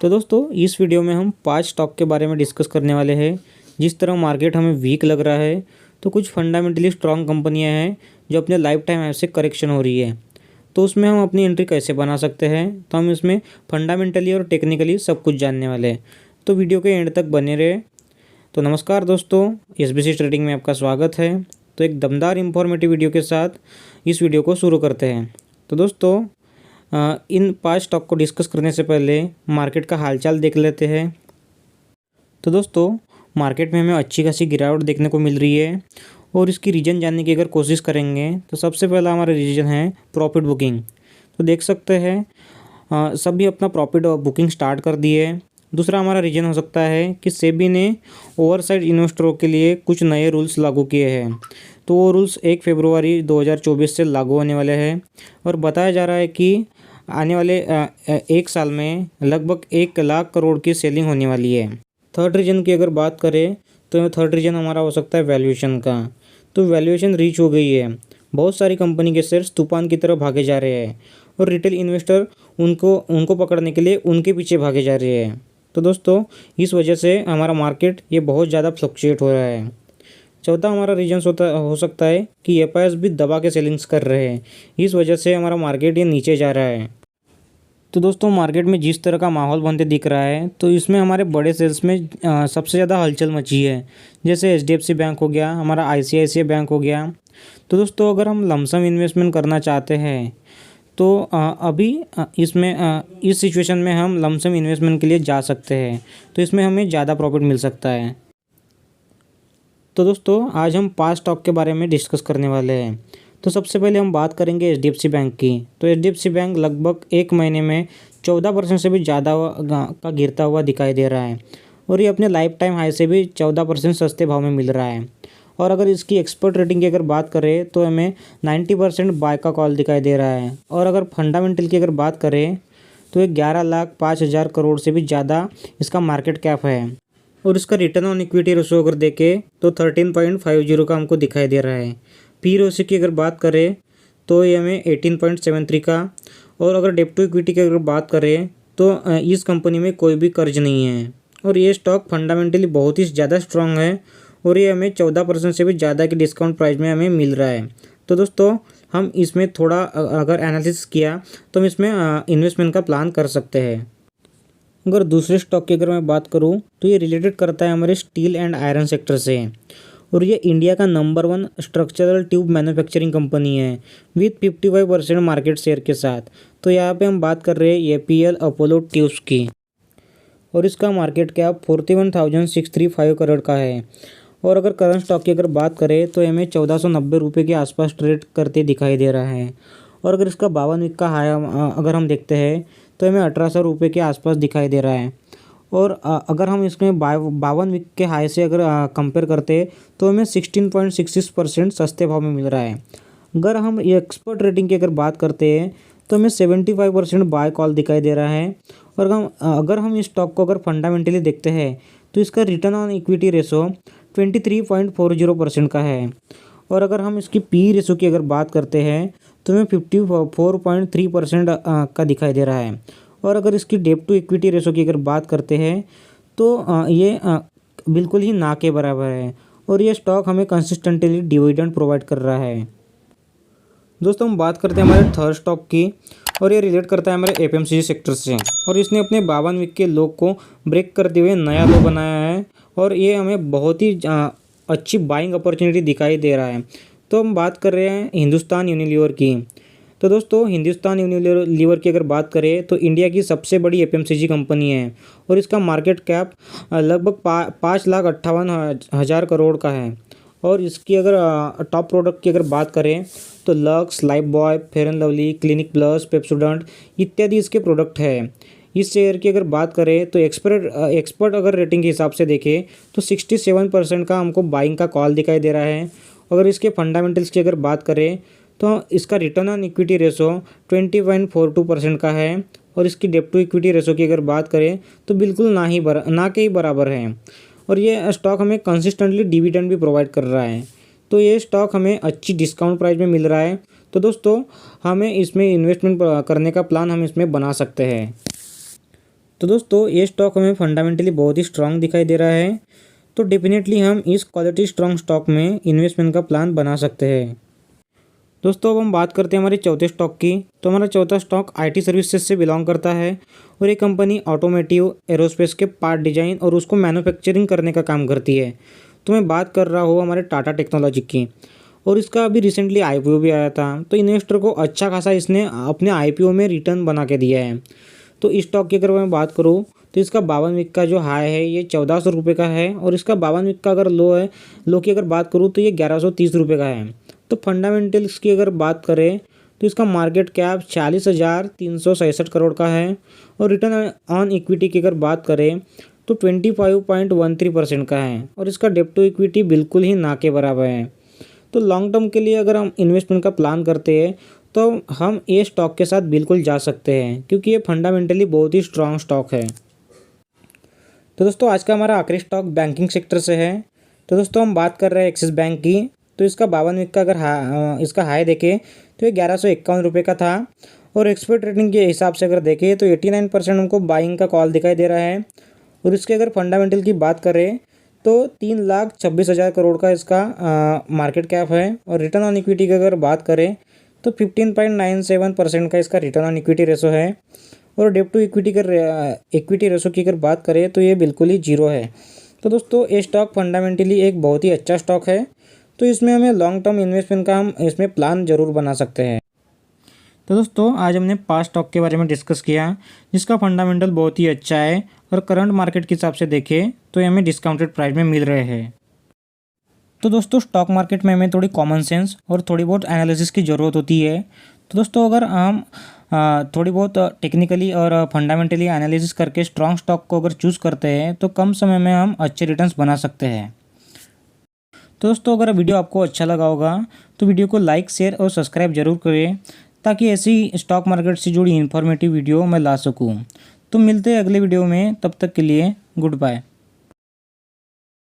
तो दोस्तों इस वीडियो में हम 5 स्टॉक के बारे में डिस्कस करने वाले हैं। जिस तरह मार्केट हमें वीक लग रहा है तो कुछ फंडामेंटली स्ट्रांग कंपनियां हैं जो अपने लाइफ टाइम ऐसे करेक्शन हो रही है, तो उसमें हम अपनी एंट्री कैसे बना सकते हैं। तो हम इसमें फंडामेंटली और टेक्निकली सब कुछ जानने वाले हैं, तो वीडियो के एंड तक बने रहे। तो नमस्कार दोस्तों, एसबीसी ट्रेडिंग में आपका स्वागत है। तो एक दमदार इंफॉर्मेटिव वीडियो के साथ इस वीडियो को शुरू करते हैं। तो दोस्तों इन 5 स्टॉक को डिस्कस करने से पहले मार्केट का हालचाल देख लेते हैं। तो दोस्तों मार्केट में हमें अच्छी खासी गिरावट देखने को मिल रही है और इसकी रीज़न जानने की अगर कोशिश करेंगे तो सबसे पहला हमारा रीज़न है प्रॉफिट बुकिंग। तो देख सकते हैं सभी अपना प्रॉफिट बुकिंग स्टार्ट कर दिए है। दूसरा हमारा रीज़न हो सकता है कि सेबी ने ओवरसाइड इन्वेस्टरों के लिए कुछ नए रूल्स लागू किए हैं। तो वो रूल्स 1 फरवरी 2024 से लागू होने वाले हैं और बताया जा रहा है कि आने वाले एक साल में लगभग 1 लाख करोड़ की सेलिंग होने वाली है। थर्ड रीजन की अगर बात करें तो थर्ड रीजन हमारा हो सकता है वैल्यूएशन का। तो वैल्यूएशन रीच हो गई है, बहुत सारी कंपनी के शेयर्स तूफान की तरह भागे जा रहे हैं और रिटेल इन्वेस्टर उनको पकड़ने के लिए उनके पीछे भागे जा रहे हैं। तो दोस्तों इस वजह से हमारा मार्केट ये बहुत ज़्यादा फ्लक्चुएट हो रहा है। चौथा हमारा रीजन हो सकता है कि एफआईएस भी दबा के सेलिंग्स कर रहे हैं, इस वजह से हमारा मार्केट ये नीचे जा रहा है। तो दोस्तों मार्केट में जिस तरह का माहौल बनते दिख रहा है तो इसमें हमारे बड़े सेल्स में सबसे ज़्यादा हलचल मची है। जैसे एचडीएफसी बैंक हो गया, हमारा आईसीआईसीआई बैंक हो गया। तो दोस्तों अगर हम लमसम इन्वेस्टमेंट करना चाहते हैं तो अभी इसमें इस सिचुएशन में हम लमसम इन्वेस्टमेंट के लिए जा सकते हैं, तो इसमें हमें ज़्यादा प्रॉफिट मिल सकता है। तो दोस्तों आज हम 5 स्टॉक के बारे में डिस्कस करने वाले हैं। तो सबसे पहले हम बात करेंगे एचडीएफसी बैंक की। तो एचडीएफसी बैंक लगभग 1 महीने में 14% से भी ज़्यादा का गिरता हुआ दिखाई दे रहा है और ये अपने लाइफ टाइम हाई से भी 14% सस्ते भाव में मिल रहा है। और अगर इसकी एक्सपर्ट रेटिंग की अगर बात करें तो हमें 90% बाय का कॉल दिखाई दे रहा है। और अगर फंडामेंटल की अगर बात करें तो ये 11,05,000 करोड़ से भी ज़्यादा इसका मार्केट कैप है और इसका रिटर्न ऑन इक्विटी रेशो अगर देखें तो 13.50 का हमको दिखाई दे रहा है। पी रेशो की अगर बात करें तो ये हमें 18.73 का, और अगर डेब्ट टू इक्विटी की अगर बात करें तो इस कंपनी में कोई भी कर्ज नहीं है और ये स्टॉक फंडामेंटली बहुत ही ज़्यादा स्ट्रांग है और ये हमें 14% से भी ज़्यादा के डिस्काउंट प्राइस में हमें मिल रहा है। तो दोस्तों हम इसमें थोड़ा अगर एनालिसिस किया तो हम इसमें इन्वेस्टमेंट का प्लान कर सकते हैं। अगर दूसरे स्टॉक की अगर मैं बात करूं तो ये रिलेटेड करता है हमारे स्टील एंड आयरन सेक्टर से और ये इंडिया का number 1 structural tube manufacturing company है विथ 55% मार्केट शेयर के साथ। तो यहाँ पे हम बात कर रहे हैं एपीएल अपोलो ट्यूब्स की और इसका मार्केट कैप 41,635 करोड़ का है। और अगर करंट स्टॉक की अगर बात करें तो हमें 1490 रुपये के आसपास ट्रेड करते दिखाई दे रहा है। और अगर इसका 52 वीक का हाई अगर हम देखते हैं तो हमें 1800 रुपये के आसपास दिखाई दे रहा है। और अगर हम इसमें 52 वीक के हाई से अगर कंपेयर करते हैं तो हमें 16.66% सस्ते भाव में मिल रहा है। अगर हम एक्सपर्ट रेटिंग की अगर बात करते हैं तो हमें 75% बाय कॉल दिखाई दे रहा है। और अगर हम इस स्टॉक को अगर फंडामेंटली देखते हैं तो इसका रिटर्न ऑन इक्विटी रेशो 23.40% का है। और अगर हम इसकी पी रेशो की अगर बात करते हैं तो हमें 54.3% का दिखाई दे रहा है। और अगर इसकी डेब्ट टू इक्विटी रेशो की अगर बात करते हैं तो ये बिल्कुल ही ना के बराबर है और ये स्टॉक हमें कंसिस्टेंटली डिविडेंड प्रोवाइड कर रहा है। दोस्तों हम बात करते हैं हमारे थर्ड स्टॉक की और ये रिलेट करता है हमारे एफएमसीजी सेक्टर से और इसने अपने 52 वीक के लो को ब्रेक करते हुए नया लो बनाया है और ये हमें बहुत ही अच्छी बाइंग अपॉर्चुनिटी दिखाई दे रहा है। तो हम बात कर रहे हैं हिंदुस्तान यूनिलीवर की। तो दोस्तों हिंदुस्तान यूनिलीवर की अगर बात करें तो इंडिया की सबसे बड़ी एफएमसीजी कंपनी है और इसका मार्केट कैप लगभग 5,58,000 करोड़ का है। और इसकी अगर टॉप प्रोडक्ट की अगर बात करें तो lux, Lifebuoy, fair and lovely, clinic plus, Pepsodent इत्यादि इसके प्रोडक्ट है। इस शेयर की अगर बात करें तो एक्सपर्ट अगर रेटिंग के हिसाब से देखें तो 67% का हमको बाइंग का कॉल दिखाई दे रहा है। अगर इसके फंडामेंटल्स की अगर बात करें तो इसका रिटर्न ऑन इक्विटी रेशो 20.42% का है और इसकी डेब्ट टू इक्विटी रेशो की अगर बात करें तो बिल्कुल ना के ही बराबर है। और ये स्टॉक हमें कंसिस्टेंटली डिविडेंड भी प्रोवाइड कर रहा है। तो ये स्टॉक हमें अच्छी डिस्काउंट प्राइस में मिल रहा है। तो दोस्तों हमें इसमें इन्वेस्टमेंट करने का प्लान हम इसमें बना सकते हैं। तो दोस्तों ये स्टॉक हमें फंडामेंटली बहुत ही स्ट्रांग दिखाई दे रहा है, तो डेफिनेटली हम इस क्वालिटी स्ट्रांग स्टॉक में इन्वेस्टमेंट का प्लान बना सकते हैं। दोस्तों अब हम बात करते हैं हमारे चौथे स्टॉक की। तो हमारा चौथा स्टॉक आईटी सर्विसेज से बिलोंग करता है और ये कंपनी ऑटोमेटिव एरोस्पेस के पार्ट डिजाइन और उसको मैन्युफैक्चरिंग करने का काम करती है। तो मैं बात कर रहा हूँ हमारे टाटा टेक्नोलॉजी की, और इसका अभी रिसेंटली आईपीओ भी आया था, तो इन्वेस्टर को अच्छा खासा इसने अपने आईपीओ में रिटर्न बना के दिया है। तो इस स्टॉक की अगर मैं बात करूँ तो इसका 52 वीक का जो हाई है ये 1400 रुपये का है, और इसका 52 वीक का अगर लो की अगर बात करूँ तो ये 1130 रुपये का है। तो फंडामेंटल्स की अगर बात करें तो इसका मार्केट कैप 40,367 करोड़ का है, और रिटर्न ऑन इक्विटी की अगर बात करें तो 25.13% का है, और इसका डेब्ट टू इक्विटी बिल्कुल ही ना के बराबर है। तो लॉन्ग टर्म के लिए अगर हम इन्वेस्टमेंट का प्लान करते हैं तो हम ये स्टॉक के साथ बिल्कुल जा सकते हैं, क्योंकि ये फंडामेंटली बहुत ही स्ट्रांग स्टॉक है। तो दोस्तों आज का हमारा आखिरी स्टॉक बैंकिंग सेक्टर से है। तो दोस्तों हम बात कर रहे हैं एक्सिस बैंक की। तो इसका 52 वीक का अगर इसका हाई देखें तो ये 1151 रुपये का था, और एक्सपर्ट रेटिंग के हिसाब से अगर देखें तो 89% हमको बाइंग का कॉल दिखाई दे रहा है। और इसके अगर फंडामेंटल की बात करें तो 3,26,000 करोड़ का इसका मार्केट कैप है, और रिटर्न ऑन इक्विटी की अगर बात करें तो 15.97% का इसका रिटर्न ऑन इक्विटी रेशो है, और डेब्ट टू इक्विटी रेशो की अगर बात करें तो ये बिल्कुल ही जीरो है। तो दोस्तों ये स्टॉक फंडामेंटली एक बहुत ही अच्छा स्टॉक है, तो इसमें हमें लॉन्ग टर्म इन्वेस्टमेंट का हम इसमें प्लान ज़रूर बना सकते हैं। तो दोस्तों आज हमने 5 स्टॉक के बारे में डिस्कस किया जिसका फंडामेंटल बहुत ही अच्छा है, और करंट मार्केट के हिसाब से देखें तो ये हमें डिस्काउंटेड प्राइस में मिल रहे हैं। तो दोस्तों स्टॉक मार्केट में हमें थोड़ी कॉमन सेंस और थोड़ी बहुत एनालिसिस की ज़रूरत होती है। तो दोस्तों अगर हम थोड़ी बहुत टेक्निकली और फंडामेंटली एनालिसिस करके स्ट्रॉन्ग स्टॉक को अगर चूज़ करते हैं तो कम समय में हम अच्छे रिटर्न्स बना सकते हैं। तो दोस्तों अगर वीडियो आपको अच्छा लगा होगा तो वीडियो को लाइक, शेयर और सब्सक्राइब जरूर करें, ताकि ऐसी स्टॉक मार्केट से जुड़ी इन्फॉर्मेटिव वीडियो मैं ला सकूं। तो मिलते हैं अगले वीडियो में, तब तक के लिए गुड बाय।